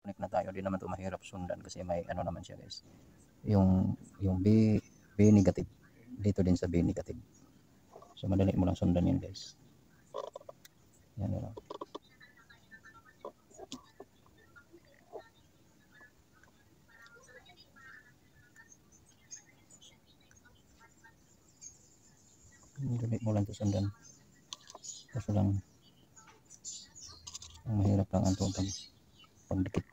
connect na tayo. Di naman ito mahirap sundan kasi may ano naman siya guys. Yung B negative. Dito din sa B negative. So madali mo lang sundan yan guys. Yan yun. Madali mo lang ito sundan. Kaso lang ang mahirap lang ang pagdikit.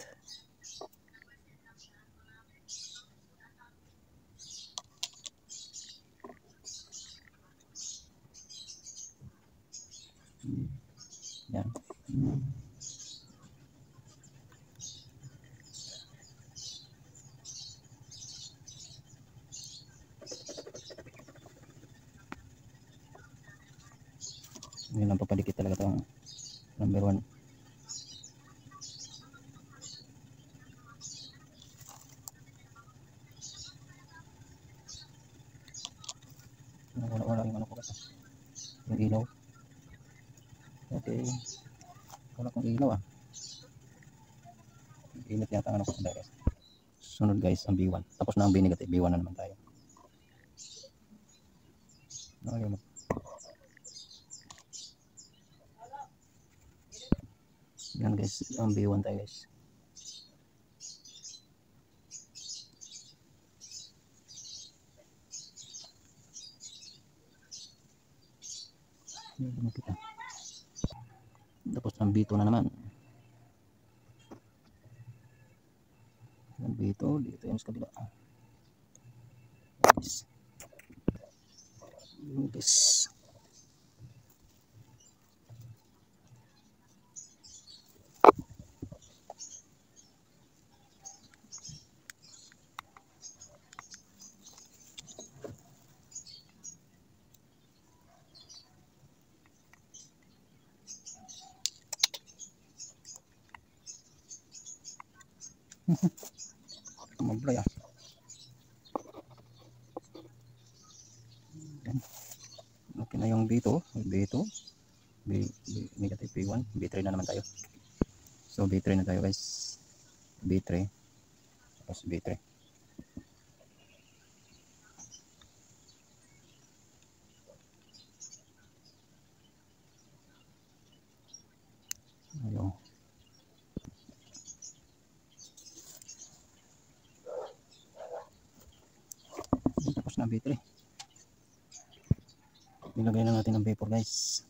Yan. Yun lang papadikit talaga itong number 1. Wala yung ano ko kasi. Yung ilaw. Okay. Wala kong ilaw ah. Init yata ang ano ko sa guys. Sunod guys ang B1. Tapos na ang B negative. B1 na naman tayo. Okay. Yan guys. Ang B1 tayo guys. Tapos ang B2 na naman. Ang B2 dito yan sa kabila. Yes. Yes. Mablay ah. Okay na yung B2, B negative B1, B3 na naman tayo. So B3 na tayo guys. B3. Tapos B3. Ayun. Tapos na B3. Nilagay na natin ang B4 guys.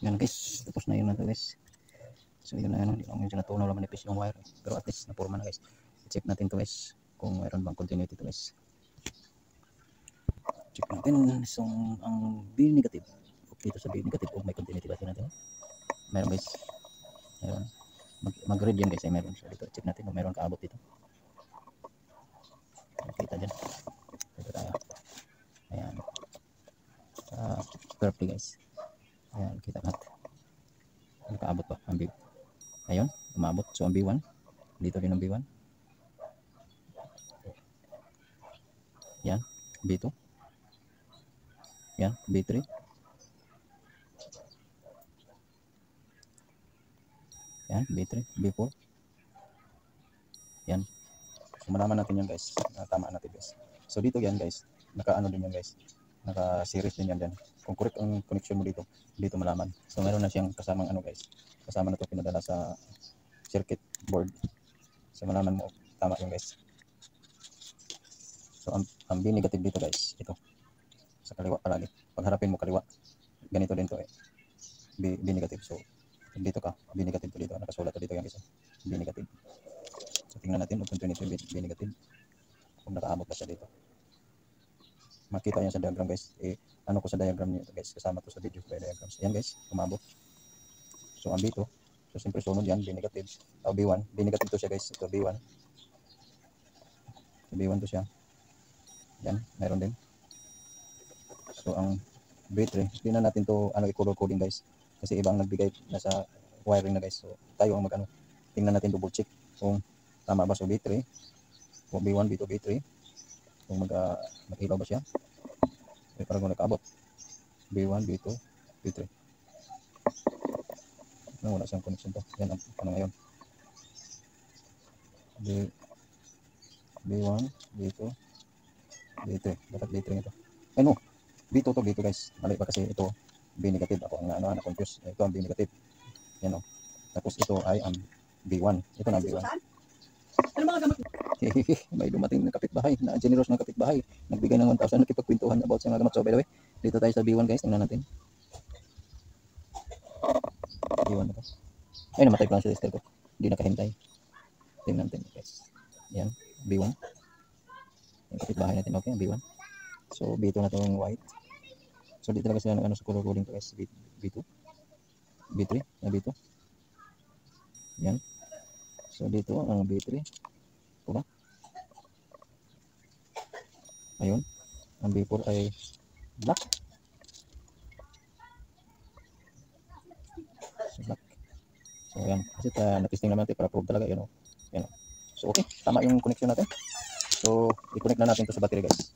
Yan guys, tapos na yun na to guys. So yun na yun, hindi lang medyo natunaw lang manipis yung wire. Pero at least napurma na guys. Check natin to guys, kung mayroon bang continuity to guys. Check natin, so ang B negative. Okay to sa B negative, kung may continuity ba natin. Meron guys. Meron. Mag-read yan guys, ay meron. So dito, check natin kung meron kaabot dito. Kita dyan. Dito tayo. Ayan. Perfect guys. Ayan, kita natin. Nakaabot pa ang B. Ayun, umabot. So ang B1. Dito din ang B1. Yan, B2. Yan, B3. Yan, B3, B4. Yan. So malaman natin yan guys. Tama natin guys. So dito yan guys. Naka-ano din yan guys. Naka-series din yan din. Kung correct ang connection mo dito, dito malaman. So meron na siyang kasamang ano guys. Kasama na ito pinadala sa circuit board. So malaman mo tama yun guys. So ang B negative dito guys, ito. Sa kaliwa palagi. Pag harapin mo kaliwa, ganito din to eh. B negative. So dito ka, B negative to dito. Nakasulat to dito yan guys. B negative. So tingnan natin kung ito B negative. Kung nakaabot pa siya dito. Makita yan sa diagram guys. Ano ko sa diagram niyo guys. Kasama to sa video diagrams. Yan guys, umabot. So ang B2. So siyempre sunod yan, B negative. O B1. B negative to siya guys. Ito B1. So B1 to siya. Yan, meron din. So ang B3. Hindi na natin to i-color coding guys. Kasi ibang nagbigay na sa wiring na guys. So tayo ang tingnan natin, double check kung tama ba. So B3, kung B1, B2, B3. Kung mag-ilaw ba siya. Parang kung nakaabot. B1, B2, B3. Wala siyang connection to. Yan ang ngayon. B1, B2, B3. Dapat B3 nito. Ay no, B2 to, B2 guys. Mali pa kasi ito B negative. Ako ang na-confuse. Ito ang B negative. Yan o. Tapos ito ay ang B1. Ito na ang B1. Ano mga gamot? May dumating na kapitbahay, na generous ng kapitbahay. Nagbigay ng 1,000, nakipagkwentuhan about sa mga gamot. So by the way, dito tayo sa B1 guys. Tingnan natin. B1 na to. Ay, namatay pa lang si sister ko. Hindi nakahintay. Tingnan natin guys. Yan, B1. Yung kapitbahay natin, okay, B1. So B2 na itong white. So dito talaga sila ng sa color coding to guys. B2. B3 na B2. Yan. So dito ang B3. Diba? Ayun. Ang B4 ay black. So black. So yan. Kasi na-testing naman natin para prove talaga. Yan o. Yan o. So okay. Tama yung connection natin. So i-connect na natin to sa battery guys.